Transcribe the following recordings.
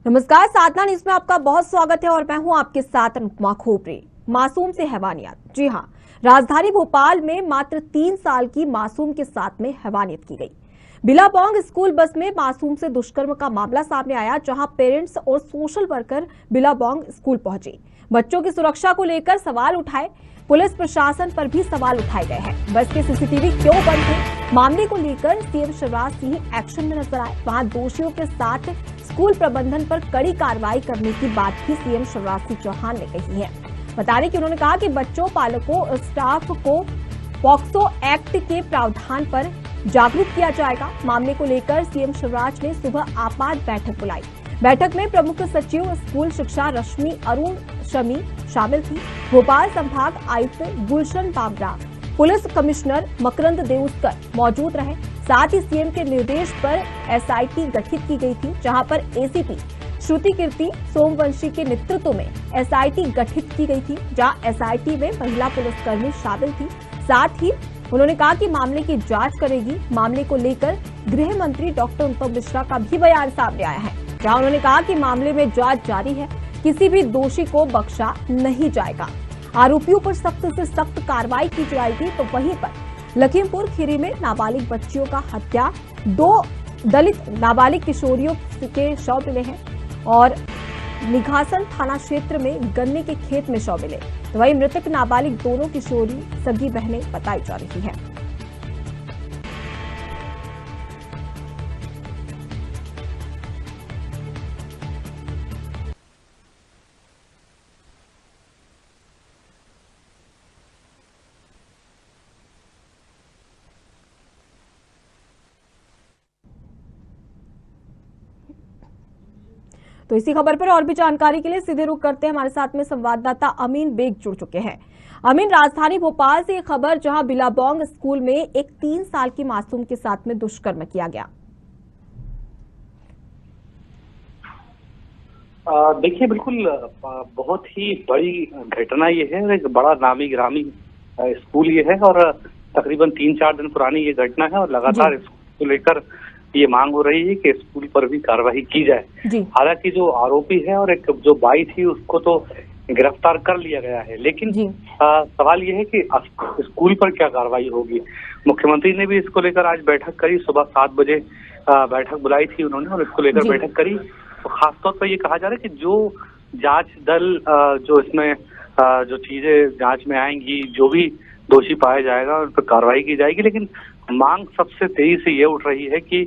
नमस्कार, साधना न्यूज में आपका बहुत स्वागत है और मैं हूं आपके साथ अनुपमा खोपरे। मासूम से हैवानियत। जी हां, राजधानी भोपाल में मात्र 3 साल की मासूम के साथ में हैवानियत की गई। बिलाबोंग स्कूल बस में मासूम से दुष्कर्म का मामला सामने आया, जहां पेरेंट्स और सोशल वर्कर बिलाबोंग स्कूल पहुंचे। बच्चों की सुरक्षा को लेकर सवाल उठाए। पुलिस प्रशासन पर भी सवाल उठाए गए हैं। बस के सीसीटीवी क्यों बंद थे, मामले को लेकर सीएम शिवराज सिंह एक्शन में नजर आए। वहां दोषियों के साथ स्कूल प्रबंधन पर कड़ी कार्रवाई करने की बात भी सीएम शिवराज सिंह चौहान ने कही है। बता दें कि उन्होंने कहा कि बच्चों, पालकों और स्टाफ को पॉक्सो एक्ट के प्रावधान पर जागरूक किया जाएगा। मामले को लेकर सीएम शिवराज ने सुबह आपात बैठक बुलाई। बैठक में प्रमुख सचिव स्कूल शिक्षा रश्मि अरुण शमी शामिल थी। भोपाल संभाग आयुक्त गुलशन बाबरा, पुलिस कमिश्नर मकरंद देउस्कर मौजूद रहे। साथ ही सीएम के निर्देश पर एसआईटी गठित की गई थी, जहां पर एसीपी श्रुति कीर्ति सोमवंशी के नेतृत्व में एसआईटी गठित की गई थी, जहां एसआईटी में महिला पुलिसकर्मी शामिल थी। साथ ही उन्होंने कहा कि मामले की जांच करेगी। मामले को लेकर गृह मंत्री डॉक्टर अनुपम मिश्रा का भी बयान सामने आया है, जहां उन्होंने कहा कि मामले में जांच जारी है, किसी भी दोषी को बख्शा नहीं जाएगा। आरोपियों पर सख्त से सख्त कार्रवाई की जाएगी। तो वहीं पर लखीमपुर खीरी में नाबालिग बच्चियों का हत्या, 2 दलित नाबालिग किशोरियों के शव मिले हैं और निघासन थाना क्षेत्र में गन्ने के खेत में शव मिले। तो वहीं मृतक नाबालिग दोनों किशोरी सगी बहनें बताई जा रही हैं। तो इसी खबर पर और भी जानकारी के लिए सीधे रुख करते हैं। हमारे साथ में संवाददाता अमीन बेग जुड़ चुके हैं। अमीन, राजधानी भोपाल से ये खबर, जहां बिलाबोंग स्कूल में एक 3 साल की मासूम के साथ में दुष्कर्म किया गया। देखिए, बिल्कुल बहुत ही बड़ी घटना ये है। एक बड़ा नामी गिरामी स्कूल ये है और तकरीबन 3-4 दिन पुरानी ये घटना है और लगातार इसको लेकर ये मांग हो रही है कि स्कूल पर भी कार्रवाई की जाए। हालांकि जो आरोपी है और एक जो बाई थी उसको तो गिरफ्तार कर लिया गया है, लेकिन सवाल ये है कि स्कूल पर क्या कार्रवाई होगी। मुख्यमंत्री ने भी इसको लेकर आज बैठक करी। सुबह 7 बजे बैठक बुलाई थी उन्होंने और इसको लेकर बैठक करी। तो खासतौर पर ये कहा जा रहा है कि जो जांच दल जो इसमें जो चीजें जांच में आएंगी, जो भी दोषी पाया जाएगा उन पर कार्रवाई की जाएगी। लेकिन मांग सबसे तेजी से ये उठ रही है कि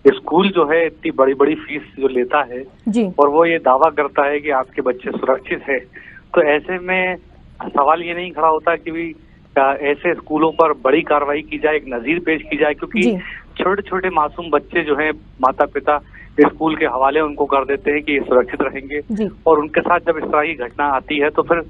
स्कूल जो है इतनी बड़ी बड़ी फीस जो लेता है और वो ये दावा करता है कि आपके बच्चे सुरक्षित है, तो ऐसे में सवाल ये नहीं खड़ा होता कि भी ऐसे स्कूलों पर बड़ी कार्रवाई की जाए, एक नजीर पेश की जाए, क्योंकि छोटे छोटे मासूम बच्चे जो हैं माता पिता स्कूल के हवाले उनको कर देते हैं कि ये सुरक्षित रहेंगे और उनके साथ जब इस तरह की घटना आती है तो फिर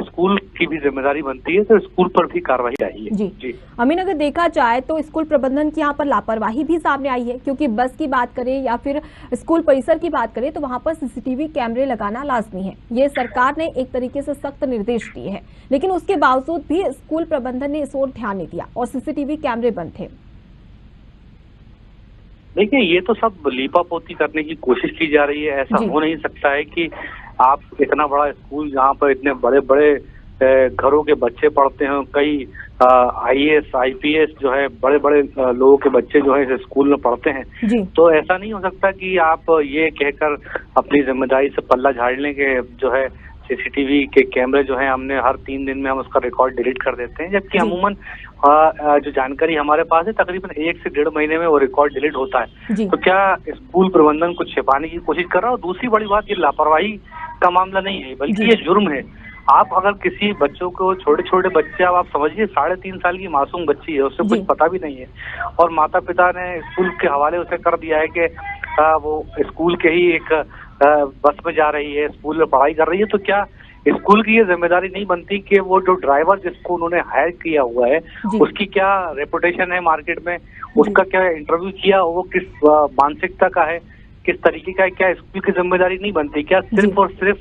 स्कूल की भी जिम्मेदारी बनती है, तो स्कूल पर भी कार्रवाई चाहिए। जी अमीन, अगर देखा जाए तो स्कूल प्रबंधन की यहाँ पर लापरवाही भी सामने आई है, क्योंकि बस की बात करें या फिर स्कूल परिसर की बात करें तो वहां पर सीसीटीवी कैमरे लगाना लाजमी है। ये सरकार ने एक तरीके से सख्त निर्देश दिए हैं, लेकिन उसके बावजूद भी स्कूल प्रबंधन ने इस ओर ध्यान नहीं दिया और सीसीटीवी कैमरे बंद थे। देखिए, ये तो सब लीपापोती करने की कोशिश की जा रही है। ऐसा हो नहीं सकता है कि आप इतना बड़ा स्कूल जहाँ पर इतने बड़े बड़े घरों के बच्चे पढ़ते हैं, कई आईएएस आईपीएस जो है बड़े बड़े लोगों के बच्चे जो है इस स्कूल में पढ़ते हैं, तो ऐसा नहीं हो सकता कि आप ये कहकर अपनी जिम्मेदारी से पल्ला झाड़ने के जो है सीसीटीवी के कैमरे जो है हमने हर 3 दिन में हम उसका रिकॉर्ड डिलीट कर देते हैं, जबकि अमूमन जो जानकारी हमारे पास है तकरीबन 1 से 1.5 महीने में वो रिकॉर्ड डिलीट होता है। तो क्या स्कूल प्रबंधन कुछ छिपाने की कोशिश कर रहा है? और दूसरी बड़ी बात, ये लापरवाही का मामला नहीं है, बल्कि ये जुर्म है। आप अगर किसी बच्चों को, छोटे छोटे बच्चे, अब आप समझिए 3.5 साल की मासूम बच्ची है, उससे कुछ पता भी नहीं है और माता पिता ने स्कूल के हवाले उसे कर दिया है कि वो स्कूल के ही एक बस में जा रही है, स्कूल में पढ़ाई कर रही है, तो क्या स्कूल की ये जिम्मेदारी नहीं बनती कि वो जो ड्राइवर जिसको उन्होंने हायर किया हुआ है उसकी क्या रेपुटेशन है मार्केट में, उसका क्या इंटरव्यू किया, वो किस मानसिकता का है, किस तरीके का है, क्या स्कूल की जिम्मेदारी नहीं बनती? क्या सिर्फ और सिर्फ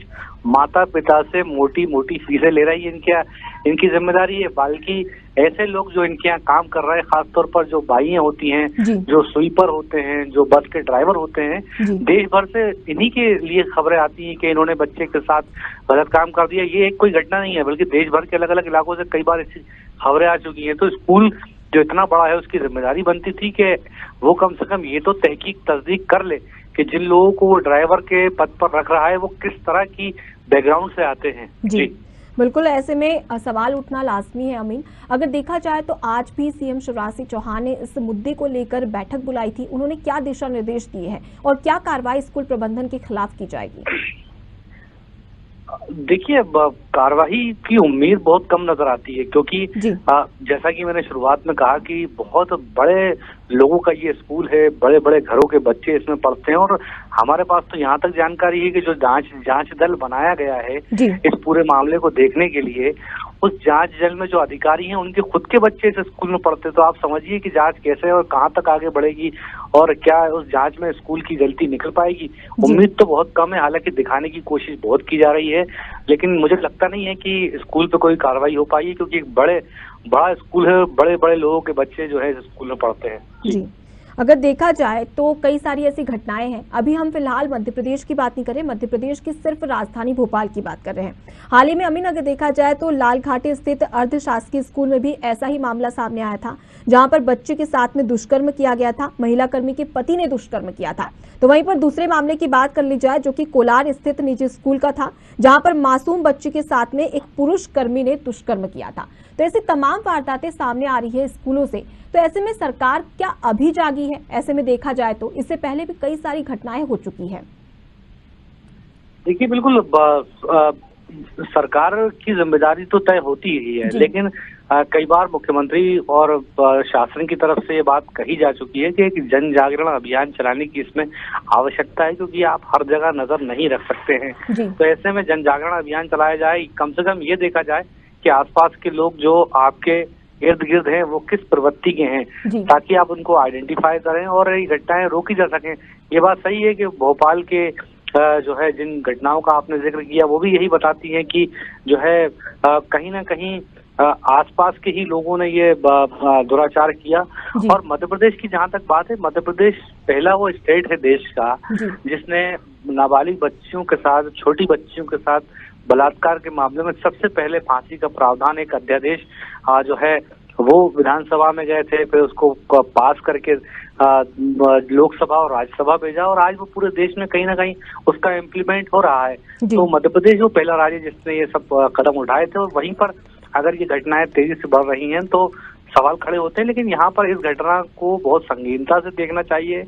माता पिता से मोटी मोटी फीसें ले रही है इनकी जिम्मेदारी है? बल्कि ऐसे लोग जो इनके यहाँ काम कर रहे हैं, खासतौर पर जो बाइयां होती हैं, जो स्वीपर होते हैं, जो बस के ड्राइवर होते हैं, देश भर से इन्हीं के लिए खबरें आती हैं कि इन्होंने बच्चे के साथ गलत काम कर दिया। ये एक कोई घटना नहीं है, बल्कि देश भर के अलग अलग इलाकों से कई बार ऐसी खबरें आ चुकी हैं। तो स्कूल जो इतना बड़ा है उसकी जिम्मेदारी बनती थी कि वो कम से कम ये तो तहकीक तस्दीक कर ले कि जिन लोगों को वो ड्राइवर के पद पर रख रहा है वो किस तरह की बैकग्राउंड से आते हैं। जी बिल्कुल, ऐसे में सवाल उठना लाजमी है अमीन। अगर देखा जाए तो आज भी सीएम शिवराज सिंह चौहान ने इस मुद्दे को लेकर बैठक बुलाई थी। उन्होंने क्या दिशा निर्देश दिए हैं और क्या कार्रवाई स्कूल प्रबंधन के खिलाफ की जाएगी? देखिए, कार्रवाई की उम्मीद बहुत कम नजर आती है, क्योंकि जैसा कि मैंने शुरुआत में कहा कि बहुत बड़े लोगों का ये स्कूल है, बड़े बड़े घरों के बच्चे इसमें पढ़ते हैं। और हमारे पास तो यहाँ तक जानकारी है कि जो जांच दल बनाया गया है इस पूरे मामले को देखने के लिए, उस जांच दल में जो अधिकारी हैं उनके खुद के बच्चे इस स्कूल में पढ़ते। तो आप समझिए कि जांच कैसे और कहाँ तक आगे बढ़ेगी और क्या उस जांच में स्कूल की गलती निकल पाएगी। उम्मीद तो बहुत कम है, हालांकि दिखाने की कोशिश बहुत की जा रही है, लेकिन मुझे लगता नहीं है कि स्कूल पे कोई कार्रवाई हो पाएगी, क्योंकि एक बड़ा स्कूल है, बड़े बड़े लोगों के बच्चे जो है इस स्कूल में पढ़ते हैं। जी, अगर देखा जाए तो कई सारी ऐसी घटनाएं हैं। अभी हम फिलहाल मध्य प्रदेश की बात नहीं कर रहे, मध्य प्रदेश की सिर्फ राजधानी भोपाल की बात कर रहे हैं। हाल ही में अमीन अगर देखा जाए तो लालघाटी स्थित अर्ध शासकीय स्कूल में भी ऐसा ही मामला सामने आया था, जहां पर बच्चे के साथ में दुष्कर्म किया गया था। महिला कर्मी के पति ने दुष्कर्म किया था। तो वहीं पर दूसरे मामले की बात कर ली जाए जो कि कोलार स्थित निजी स्कूल का था, जहां पर मासूम बच्चे के साथ में एक पुरुष कर्मी ने दुष्कर्म किया था। तो ऐसी तमाम वारदातें सामने आ रही है स्कूलों से। तो ऐसे में सरकार क्या अभी जागी है? ऐसे में देखा जाए तो इससे पहले भी कई सारी घटनाएं हो चुकी है। देखिए, बिल्कुल सरकार की जिम्मेदारी तो तय होती ही है, लेकिन कई बार मुख्यमंत्री और शासन की तरफ से ये बात कही जा चुकी है कि एक जन जागरण अभियान चलाने की इसमें आवश्यकता है, क्योंकि आप हर जगह नजर नहीं रख सकते हैं। तो ऐसे में जन जागरण अभियान चलाया जाए, कम से कम ये देखा जाए कि आसपास के लोग जो आपके इर्द गिर्द हैं वो किस प्रवृत्ति के हैं, ताकि आप उनको आइडेंटिफाई करें और ये घटनाएं रोकी जा सकें। ये बात सही है कि भोपाल के जो है जिन घटनाओं का आपने जिक्र किया वो भी यही बताती हैं कि जो है कहीं ना कहीं आसपास के ही लोगों ने ये दुराचार किया। और मध्य प्रदेश की जहां तक बात है, मध्य प्रदेश पहला वो स्टेट है देश का जिसने नाबालिग बच्चियों के साथ, छोटी बच्चियों के साथ बलात्कार के मामले में सबसे पहले फांसी का प्रावधान, एक अध्यादेश जो है वो विधानसभा में गए थे, फिर उसको पास करके लोकसभा और राज्यसभा भेजा, और आज वो पूरे देश में कहीं ना कहीं उसका इम्प्लीमेंट हो रहा है। तो मध्य प्रदेश वो पहला राज्य जिसने ये सब कदम उठाए थे, और वहीं पर अगर ये घटनाएं तेजी से बढ़ रही हैं तो सवाल खड़े होते हैं। लेकिन यहाँ पर इस घटना को बहुत संगीनता से देखना चाहिए।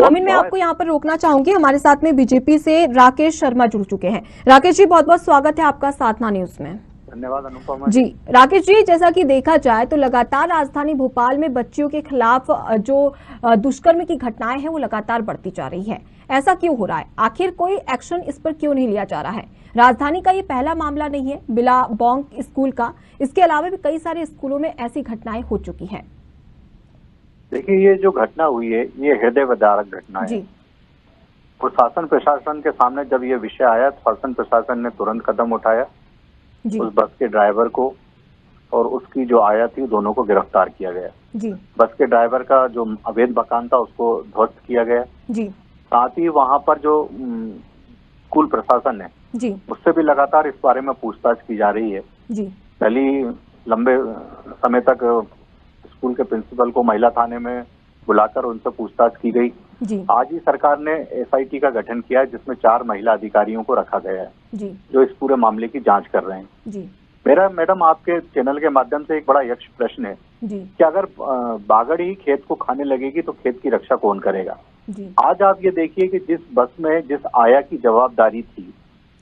अमीन, मैं आपको यहाँ पर रोकना चाहूंगी। हमारे साथ में बीजेपी से राकेश शर्मा जुड़ चुके हैं। राकेश जी, बहुत बहुत स्वागत है आपका साधना न्यूज में। धन्यवाद अनुपमा जी। राकेश जी, जैसा कि देखा जाए तो लगातार राजधानी भोपाल में बच्चियों के खिलाफ जो दुष्कर्म की घटनाएं हैं वो लगातार बढ़ती जा रही है। ऐसा क्यों हो रहा है? आखिर कोई एक्शन इस पर क्यों नहीं लिया जा रहा है? राजधानी का ये पहला मामला नहीं है बिलाबोंग स्कूल का, इसके अलावा भी कई सारे स्कूलों में ऐसी घटनाएं हो चुकी हैं। देखिए, ये जो घटना हुई है ये हृदय विदारक घटना है। प्रशासन प्रशासन के सामने जब ये विषय आया, शासन प्रशासन ने तुरंत कदम उठाया, उस बस के ड्राइवर को और उसकी जो आया थी दोनों को गिरफ्तार किया गया। बस के ड्राइवर का जो अवैध मकान था उसको ध्वस्त किया गया। साथ ही वहां पर जो स्कूल प्रशासन है उससे भी लगातार इस बारे में पूछताछ की जा रही है। पहली लंबे समय तक स्कूल के प्रिंसिपल को महिला थाने में बुलाकर उनसे पूछताछ की गई। आज ही सरकार ने एसआईटी का गठन किया है, जिसमें 4 महिला अधिकारियों को रखा गया है जो इस पूरे मामले की जांच कर रहे हैं। मेरा मैडम आपके चैनल के माध्यम से एक बड़ा यक्ष प्रश्न है कि अगर बागड़ ही खेत को खाने लगेगी तो खेत की रक्षा कौन करेगा? आज आप ये देखिए कि जिस बस में जिस आया की जवाबदारी थी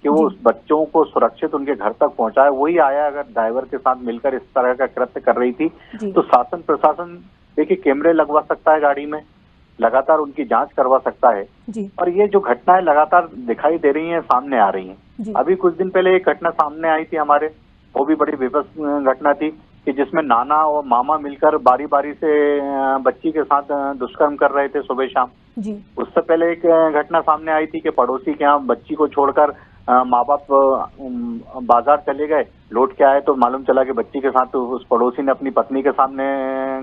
कि वो उस बच्चों को सुरक्षित उनके घर तक पहुंचाए, वही आया अगर ड्राइवर के साथ मिलकर इस तरह का कृत्य कर रही थी तो शासन प्रशासन देखिए कैमरे लगवा सकता है गाड़ी में, लगातार उनकी जांच करवा सकता है। और ये जो घटनाएं लगातार दिखाई दे रही हैं, सामने आ रही हैं। अभी कुछ दिन पहले एक घटना सामने आई थी हमारे, वो भी बड़ी विभत्स घटना थी कि जिसमें नाना और मामा मिलकर बारी बारी से बच्ची के साथ दुष्कर्म कर रहे थे सुबह शाम जी। उससे पहले एक घटना सामने आई थी कि पड़ोसी के यहाँ बच्ची को छोड़कर माँ बाप बाजार चले गए, लौट के आए तो मालूम चला कि बच्ची के साथ उस पड़ोसी ने अपनी पत्नी के सामने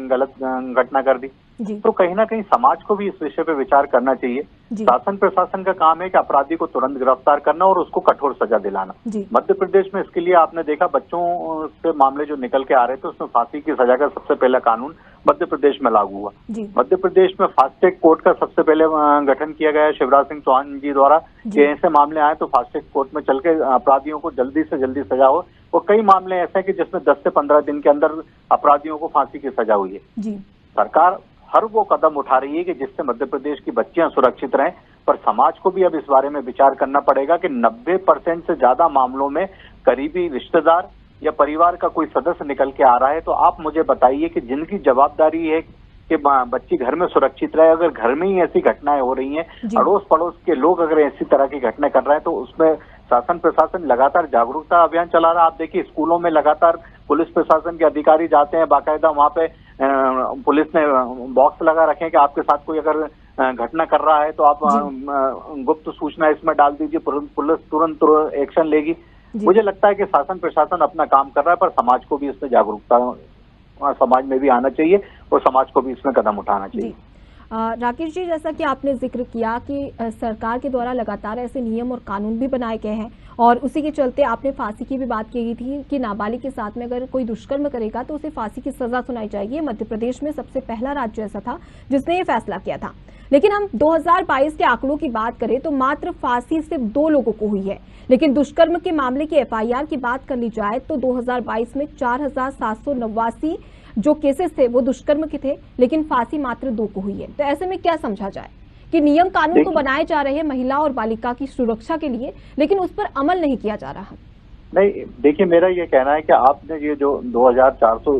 गलत घटना कर दी। तो कहीं ना कहीं समाज को भी इस विषय पे विचार करना चाहिए। शासन प्रशासन का काम है कि अपराधी को तुरंत गिरफ्तार करना और उसको कठोर सजा दिलाना। मध्य प्रदेश में इसके लिए आपने देखा बच्चों से मामले जो निकल के आ रहे थे उसमें फांसी की सजा का सबसे पहला कानून मध्य प्रदेश में लागू हुआ। मध्य प्रदेश में फास्ट ट्रैक कोर्ट का सबसे पहले गठन किया गया शिवराज सिंह चौहान जी द्वारा कि ऐसे मामले आए तो फास्ट ट्रैक कोर्ट में चल के अपराधियों को जल्दी से जल्दी सजा हो। और कई मामले ऐसे हैं कि जिसमें 10 से 15 दिन के अंदर अपराधियों को फांसी की सजा हुई है। सरकार हर वो कदम उठा रही है कि जिससे मध्य प्रदेश की बच्चियां सुरक्षित रहें, पर समाज को भी अब इस बारे में विचार करना पड़ेगा कि 90% से ज्यादा मामलों में करीबी रिश्तेदार या परिवार का कोई सदस्य निकल के आ रहा है। तो आप मुझे बताइए कि जिनकी जवाबदारी है कि बच्ची घर में सुरक्षित रहे, अगर घर में ही ऐसी घटनाएं हो रही हैं, अड़ोस पड़ोस के लोग अगर ऐसी तरह की घटनाएं कर रहे हैं तो उसमें शासन प्रशासन लगातार जागरूकता अभियान चला रहा है। आप देखिए स्कूलों में लगातार पुलिस प्रशासन के अधिकारी जाते हैं, बाकायदा वहां पे पुलिस ने बॉक्स लगा रखे हैं कि आपके साथ कोई अगर घटना कर रहा है तो आप गुप्त सूचना इसमें डाल दीजिए, पुलिस तुरंत एक्शन लेगी। मुझे लगता है कि शासन प्रशासन अपना काम कर रहा है, पर समाज को भी इसमें जागरूकता समाज में भी आना चाहिए और समाज को भी इसमें कदम उठाना चाहिए। राकेश जी, जैसा कि आपने जिक्र किया कि सरकार के द्वारा लगातार ऐसे नियम और कानून भी बनाए गए हैं और उसी के चलते आपने फांसी की भी बात की थी कि नाबालिग के साथ में अगर कोई दुष्कर्म करेगा तो उसे फांसी की सजा सुनाई जाएगी। मध्य प्रदेश में सबसे पहला राज्य ऐसा था जिसने ये फैसला किया था। लेकिन हम 2022 के आंकड़ों की बात करें तो मात्र फांसी सिर्फ 2 लोगों को हुई है। लेकिन दुष्कर्म के मामले की FIR की बात कर ली जाए तो 2022 में 4789 जो केसेस थे वो दुष्कर्म के थे, लेकिन फांसी मात्र 2 को हुई है। तो ऐसे में क्या समझा जाए कि नियम कानून तो बनाए जा रहे हैं महिला और बालिका की सुरक्षा के लिए, लेकिन उस पर अमल नहीं किया जा रहा। नहीं, देखिए मेरा ये कहना है कि आपने ये जो 2400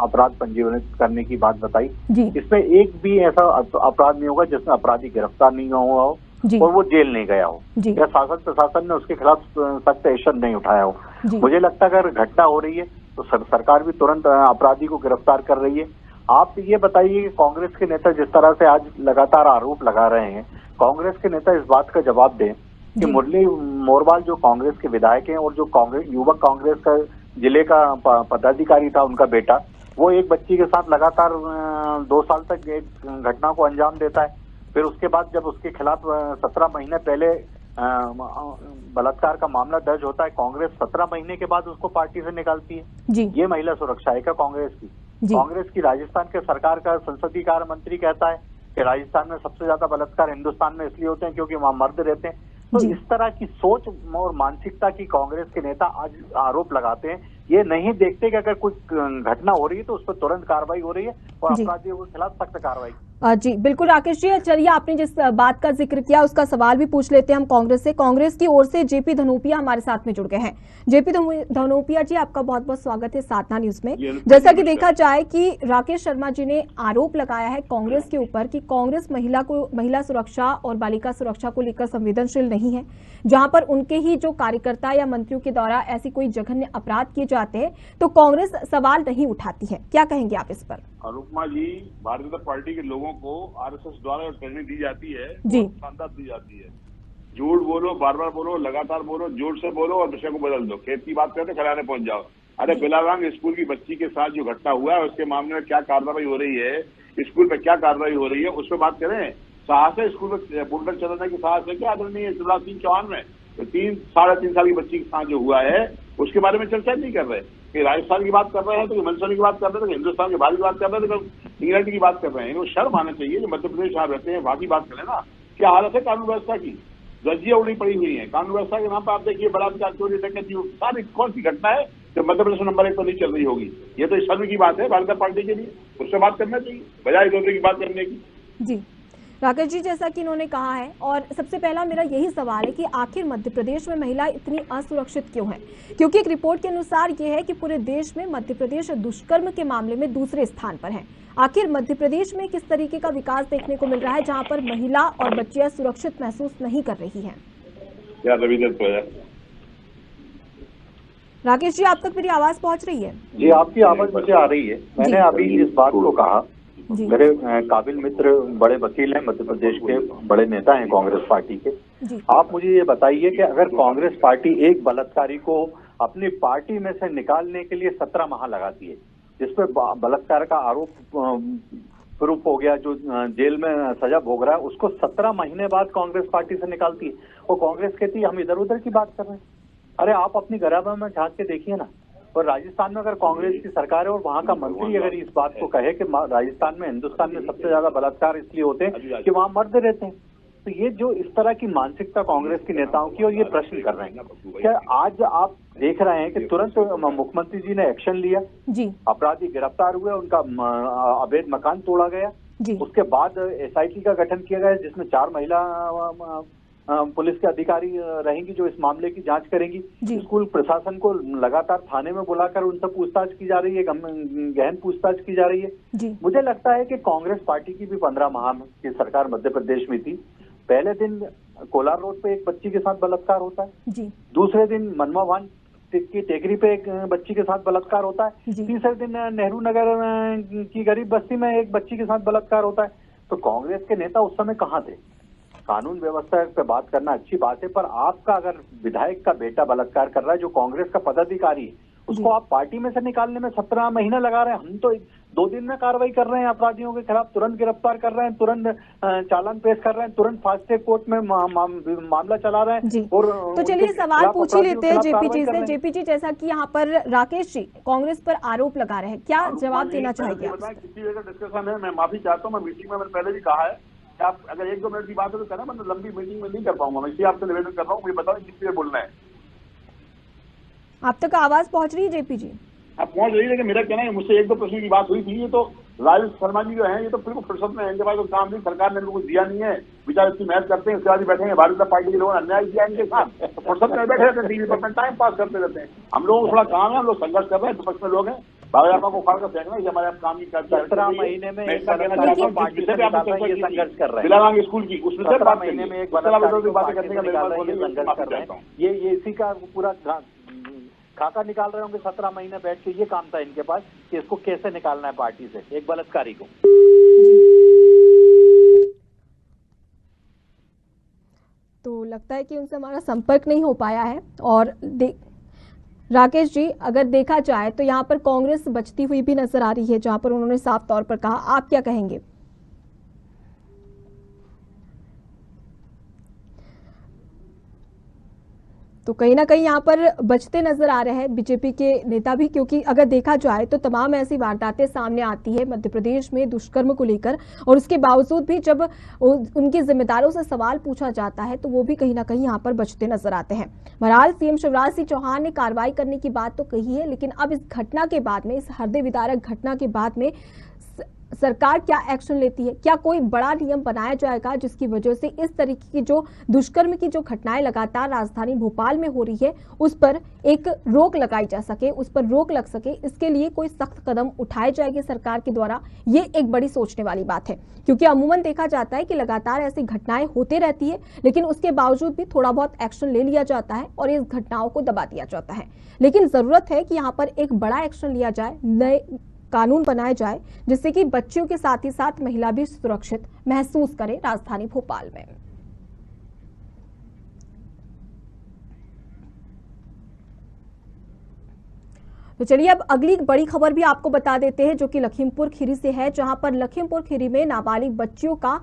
अपराध पंजीकृत करने की बात बताई, इसमें एक भी ऐसा अपराध नहीं होगा जिसमें अपराधी गिरफ्तार नहीं हुआ हो और वो जेल नहीं गया हो या शासन प्रशासन ने उसके खिलाफ सख्त एक्शन नहीं उठाया हो। मुझे लगता है अगर घटना हो रही है तो सरकार भी तुरंत अपराधी को गिरफ्तार कर रही है। आप ये बताइए कि कांग्रेस के नेता जिस तरह से आज लगातार आरोप लगा रहे हैं, कांग्रेस के नेता इस बात का जवाब दें कि मुरली मोरवाल जो कांग्रेस के विधायक हैं और जो कांग्रेस युवक कांग्रेस का जिले का पदाधिकारी था, उनका बेटा, वो एक बच्ची के साथ लगातार 2 साल तक एक घटना को अंजाम देता है। फिर उसके बाद जब उसके खिलाफ 17 महीने पहले बलात्कार का मामला दर्ज होता है, कांग्रेस 17 महीने के बाद उसको पार्टी से निकालती है। ये महिला सुरक्षा है क्या कांग्रेस की? कांग्रेस की राजस्थान के सरकार का संसदीय कार्य मंत्री कहता है कि राजस्थान में सबसे ज्यादा बलात्कार हिंदुस्तान में इसलिए होते हैं क्योंकि वहां मर्द रहते हैं। तो इस तरह की सोच और मानसिकता की कांग्रेस के नेता आज आरोप लगाते हैं। ये नहीं देखते कि अगर कुछ घटना हो रही है तो उस पर तुरंत कार्रवाई हो रही है और अपराधियों के खिलाफ सख्त कार्रवाई। जी बिल्कुल राकेश जी, चलिए आपने जिस बात का जिक्र किया उसका सवाल भी पूछ लेते हैं हम कांग्रेस से। कांग्रेस की ओर से जेपी धनोपिया हमारे साथ में जुड़ गए हैं। जेपी धनोपिया जी, आपका बहुत बहुत स्वागत है साधना न्यूज में। जैसा कि देखा जाए कि राकेश शर्मा जी ने आरोप लगाया है कांग्रेस के ऊपर कि कांग्रेस महिला सुरक्षा और बालिका सुरक्षा को लेकर संवेदनशील नहीं है। जहां पर उनके ही जो कार्यकर्ता या मंत्रियों के द्वारा ऐसी कोई जघन्य अपराध किए जाते हैं तो कांग्रेस सवाल नहीं उठाती है। क्या कहेंगे आप इस पर? अनुपमा जी, भारतीय जनता पार्टी के लोगों को RSS द्वारा ट्रेनिंग दी जाती है, शानदार दी जाती है। झूठ बोलो, बार बार बोलो, लगातार बोलो, जोर से बोलो और विषय को बदल दो। खेत की बात करते खलिहान पहुंच जाओ। अरे बिलावांग स्कूल की बच्ची के साथ जो घटना हुआ है उसके मामले में क्या कार्रवाई हो रही है, स्कूल में क्या कार्रवाई हो रही है, उस पर बात करें। साहस है स्कूल में बुलडर चलाने की साहस है क्या? आदरणीय शिवराज सिंह चौहान में तो 3-3.5 साल की बच्ची के साथ जो हुआ है उसके बारे में चर्चा नहीं कर रहे कि राजस्थान की बात कर रहे हैं तो मंदसौर की बात कर रहे हैं तो हिंदुस्तान के बाहर की बात कर रहे हैं तो इंग्लैंड की बात कर रहे हैं। इनको शर्म आना चाहिए जो मध्य प्रदेश यहाँ रहते हैं, वहां की बात करें ना। क्या हालत है कानून व्यवस्था की? रज्जियां उड़ी पड़ी हुई है कानून व्यवस्था के नाम पर। आप देखिए बलात्कार, चोरी, डकैती, सारी कौन सी घटना है जो मध्य प्रदेश नंबर 1 पर नहीं चल रही होगी? ये तो शर्म की बात है भारतीय जनता पार्टी के लिए। उससे बात करना चाहिए बजाय दूसरे की बात करने की। जी राकेश जी, जैसा कि इन्होंने कहा है और सबसे पहला मेरा यही सवाल है कि आखिर मध्य प्रदेश में महिला इतनी असुरक्षित क्यों है? क्योंकि एक रिपोर्ट के अनुसार ये है कि पूरे देश में मध्य प्रदेश दुष्कर्म के मामले में दूसरे स्थान पर है। आखिर मध्य प्रदेश में किस तरीके का विकास देखने को मिल रहा है जहां पर महिला और बच्चियां सुरक्षित महसूस नहीं कर रही हैं? राकेश जी, आप तक मेरी आवाज पहुंच रही है? जी, आपकी आवाज मुझे आ रही है। मैंने अभी इस बात को कहा, मेरे काबिल मित्र बड़े वकील हैं, मध्य प्रदेश के बड़े नेता हैं कांग्रेस पार्टी के। आप मुझे ये बताइए कि अगर कांग्रेस पार्टी एक बलात्कारी को अपनी पार्टी में से निकालने के लिए 17 माह लगाती है, जिसपे बलात्कार का आरोप प्रूफ हो गया, जो जेल में सजा भोग रहा है, उसको 17 महीने बाद कांग्रेस पार्टी से निकालती है और कांग्रेस कहती है हम इधर उधर की बात कर रहे हैं। अरे आप अपनी गराबा में झांक के देखिए ना। और राजस्थान में अगर कांग्रेस की सरकार है और वहां का मंत्री अगर इस बात को कहे कि राजस्थान में, हिंदुस्तान में सबसे ज्यादा बलात्कार इसलिए होते हैं कि वहां मर्द रहते हैं, तो ये जो इस तरह की मानसिकता कांग्रेस के नेताओं की, और ये प्रश्न कर रहे हैं क्या आज आप देख रहे हैं कि तुरंत मुख्यमंत्री जी ने एक्शन लिया, अपराधी गिरफ्तार हुए, उनका अवैध मकान तोड़ा गया, उसके बाद SIT का गठन किया गया जिसमें 4 महिला पुलिस के अधिकारी रहेंगी जो इस मामले की जांच करेंगी। स्कूल प्रशासन को लगातार थाने में बुलाकर उनसे पूछताछ की जा रही है, गहन पूछताछ की जा रही है। मुझे लगता है कि कांग्रेस पार्टी की भी 15 माह की सरकार मध्य प्रदेश में थी। पहले दिन कोलार रोड पे एक बच्ची के साथ बलात्कार होता है, दूसरे दिन मनमावान की टेकरी पे एक बच्ची के साथ बलात्कार होता है, तीसरे दिन नेहरू नगर की गरीब बस्ती में एक बच्ची के साथ बलात्कार होता है। तो कांग्रेस के नेता उस समय कहाँ थे? कानून व्यवस्था पे बात करना अच्छी बात है, पर आपका अगर विधायक का बेटा बलात्कार कर रहा है जो कांग्रेस का पदाधिकारी है, उसको आप पार्टी में से निकालने में 17 महीना लगा रहे हैं। हम तो 2 दिन में कार्रवाई कर रहे हैं अपराधियों के खिलाफ, तुरंत गिरफ्तार कर रहे हैं, तुरंत चालान पेश कर रहे हैं, तुरंत फास्ट ट्रैक कोर्ट में मामला चला रहे हैं। और तो चलिए सवाल पूछ ही लेते हैं जेपी जी से। जेपी जी, जैसा कि यहाँ पर राकेश जी कांग्रेस पर आरोप लगा रहे हैं, क्या जवाब देना चाहेंगे? किसी जगह डिस्कशन है, मैं माफी चाहता हूँ, मैं मीटिंग में मैंने पहले भी कहा है, आप अगर 1-2 मिनट की बात हो तो करना, मैं लंबी मीटिंग में नहीं कर पाऊंगा। मैं इसलिए आपसे निवेदन कर रहा हूँ, मुझे बताओ किस लिए बोलना है। आप तक आवाज पहुंच रही है जेपी जी? आप पहुंच रही है, लेकिन मेरा कहना है मुझसे 1-2 प्रश्न की बात हुई थी। ये तो राजेश शर्मा जी जो है, ये तो बिल्कुल फुर्सत में है, इनके पास तो काम नहीं, सरकार ने इनको कुछ दिया नहीं है, बेचारे इसकी मेहनत करते हैं, उसके बाद बैठे हैं भारतीय जनता पार्टी के लोगों ने अन्याय किया इनके साथ, तो फुर्सत में बैठे रहते हैं, टीवी पर टाइम पास करते रहते हैं। हम लोगों को थोड़ा काम है, हम लोग संघर्ष कर रहे हैं, विपक्ष में लोग हैं, भाजपा को उखाड़ कर फेंकना, ये हमारे काम ही करते हैं। 17 महीने में संघर्ष कर रहे हैं स्कूल की, उस विषय बात महीने में एक बातें करने का संघर्ष कर रहे हैं। ये इसी का पूरा खाका निकाल रहे होंगे 17 महीने बैठ के। ये काम था इनके पास कि इसको कैसे निकालना है पार्टी से, एक बलात्कारी को। तो लगता है कि उनसे हमारा संपर्क नहीं हो पाया है। और राकेश जी, अगर देखा जाए तो यहाँ पर कांग्रेस बचती हुई भी नजर आ रही है, जहां पर उन्होंने साफ तौर पर कहा, आप क्या कहेंगे? तो कहीं ना कहीं यहाँ पर बचते नजर आ रहे हैं बीजेपी के नेता भी, क्योंकि अगर देखा जाए तो तमाम ऐसी वारदातें सामने आती है मध्य प्रदेश में दुष्कर्म को लेकर, और उसके बावजूद भी जब उनके जिम्मेदारों से सवाल पूछा जाता है तो वो भी कहीं ना कहीं यहाँ पर बचते नजर आते हैं। बहरहाल सीएम शिवराज सिंह चौहान ने कार्रवाई करने की बात तो कही है, लेकिन अब इस घटना के बाद में, इस हृदय विदारक घटना के बाद में सरकार क्या एक्शन लेती है? क्या कोई बड़ा नियम बनाया जाएगा जिसकी वजह से इस तरीके की जो दुष्कर्म की जो घटनाएं लगातार राजधानी भोपाल में हो रही है उस पर एक रोक लगाई जा सके, उस पर रोक लग सके? इसके लिए कोई सख्त कदम उठाए जाएंगे सरकार के द्वारा? ये एक बड़ी सोचने वाली बात है, क्योंकि अमूमन देखा जाता है कि लगातार ऐसी घटनाएं होते रहती है, लेकिन उसके बावजूद भी थोड़ा बहुत एक्शन ले लिया जाता है और इस घटनाओं को दबा दिया जाता है। लेकिन जरूरत है कि यहाँ पर एक बड़ा एक्शन लिया जाए, नए कानून बनाए जाए, जिससे कि बच्चियों के साथ ही साथ महिला भी सुरक्षित महसूस करे राजधानी भोपाल में। तो चलिए अब अगली बड़ी खबर भी आपको बता देते हैं, जो कि लखीमपुर खीरी से है, जहां पर लखीमपुर खीरी में नाबालिग बच्चियों का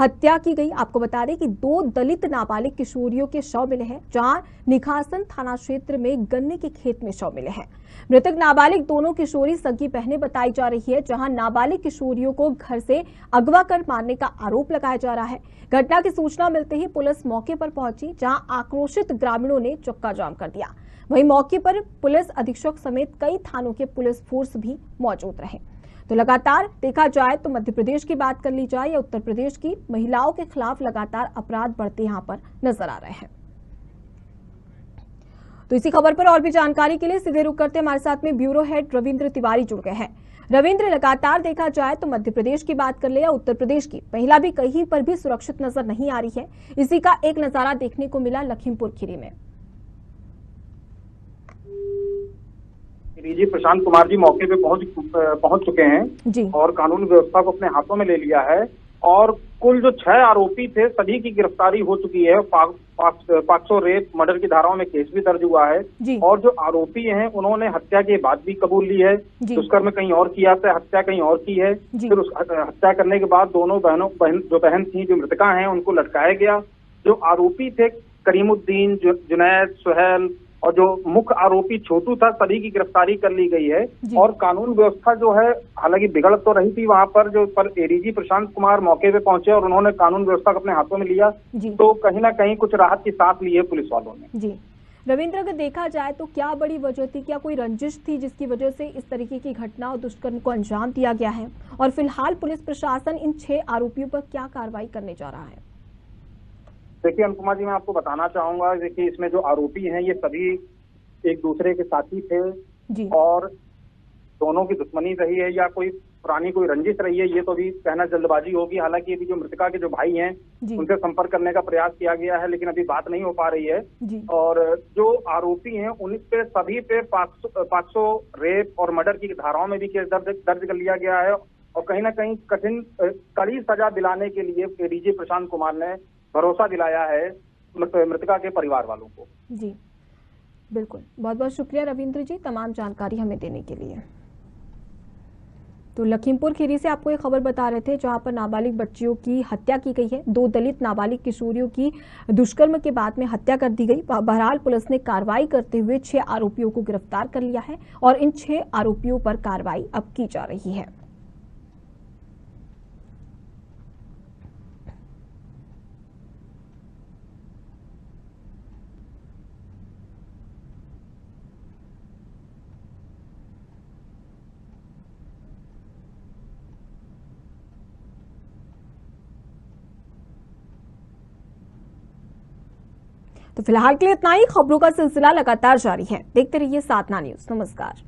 हत्या की गई। आपको बता दें कि 2 दलित नाबालिग किशोरियों के शव मिले हैं, जहां निखासन थाना क्षेत्र में गन्ने के खेत में शव मिले हैं। मृतक नाबालिग दोनों किशोरी सगी बहनें बताई जा रही है, जहां नाबालिग किशोरियों को घर से अगवा कर मारने का आरोप लगाया जा रहा है। घटना की सूचना मिलते ही पुलिस मौके पर पहुंची, जहां आक्रोशित ग्रामीणों ने चक्का जाम कर दिया। वहीं मौके पर पुलिस अधीक्षक समेत कई थानों के पुलिस फोर्स भी मौजूद रहे। तो लगातार देखा जाए तो मध्य प्रदेश की बात कर ली जाए या उत्तर प्रदेश की, महिलाओं के खिलाफ लगातार अपराध बढ़ते यहां पर नजर आ रहे हैं। तो इसी खबर पर और भी जानकारी के लिए सीधे रुक करते हमारे साथ में ब्यूरो हेड रविंद्र तिवारी जुड़ गए हैं। रविंद्र, लगातार देखा जाए तो मध्य प्रदेश की बात कर ले या उत्तर प्रदेश की, महिला भी कहीं पर भी सुरक्षित नजर नहीं आ रही है। इसी का एक नजारा देखने को मिला लखीमपुर खीरी में। डीजी प्रशांत कुमार जी मौके पे पहुंच चुके हैं जी। और कानून व्यवस्था को अपने हाथों में ले लिया है और कुल जो 6 आरोपी थे सभी की गिरफ्तारी हो चुकी है। 500 रेप मर्डर की धाराओं में केस भी दर्ज हुआ है और जो आरोपी हैं उन्होंने हत्या के बाद भी कबूल ली है। दुष्कर्म कहीं और किया था, हत्या कहीं और की है। फिर उस हत्या करने के बाद दोनों बहन थी जो मृतका हैं उनको लटकाया गया। जो आरोपी थे करीमुद्दीन, जुनैद, सुहेल और जो मुख्य आरोपी छोटू था सभी की गिरफ्तारी कर ली गई है। और कानून व्यवस्था जो है हालांकि बिगड़ तो रही थी वहां पर, जो पर एडीजी प्रशांत कुमार मौके पे पहुंचे और उन्होंने कानून व्यवस्था को अपने हाथों में लिया तो कहीं ना कहीं कुछ राहत की सांस ली है पुलिस वालों ने। जी रविंद्र, अगर देखा जाए तो क्या बड़ी वजह थी, क्या कोई रंजिश थी जिसकी वजह से इस तरीके की घटना और दुष्कर्म को अंजाम दिया गया है? और फिलहाल पुलिस प्रशासन इन 6 आरोपियों पर क्या कार्रवाई करने जा रहा है? देखिए अनुपमा जी, मैं आपको बताना चाहूंगा, देखिए इसमें जो आरोपी हैं ये सभी एक दूसरे के साथी थे जी। और दोनों की दुश्मनी रही है या कोई पुरानी कोई रंजिश रही है ये तो अभी कहना जल्दबाजी होगी। हालांकि अभी जो मृतका के जो भाई हैं उनसे संपर्क करने का प्रयास किया गया है लेकिन अभी बात नहीं हो पा रही है जी। और जो आरोपी हैं उन पे सभी पे 500 रेप और मर्डर की धाराओं में भी केस दर्ज कर लिया गया है और कहीं ना कहीं कड़ी सजा दिलाने के लिए एडीजी प्रशांत कुमार ने भरोसा दिलाया है मृतका के परिवार वालों को। जी बिल्कुल, बहुत बहुत शुक्रिया रविंद्र जी तमाम जानकारी हमें देने के लिए। तो लखीमपुर खीरी से आपको एक खबर बता रहे थे जहां पर नाबालिग बच्चियों की हत्या की गई है। 2 दलित नाबालिग किशोरियों की दुष्कर्म के बाद में हत्या कर दी गई। बहरहाल पुलिस ने कार्रवाई करते हुए 6 आरोपियों को गिरफ्तार कर लिया है और इन 6 आरोपियों पर कार्रवाई अब की जा रही है। तो फिलहाल के लिए इतना ही। खबरों का सिलसिला लगातार जारी है, देखते रहिए साधना न्यूज। नमस्कार।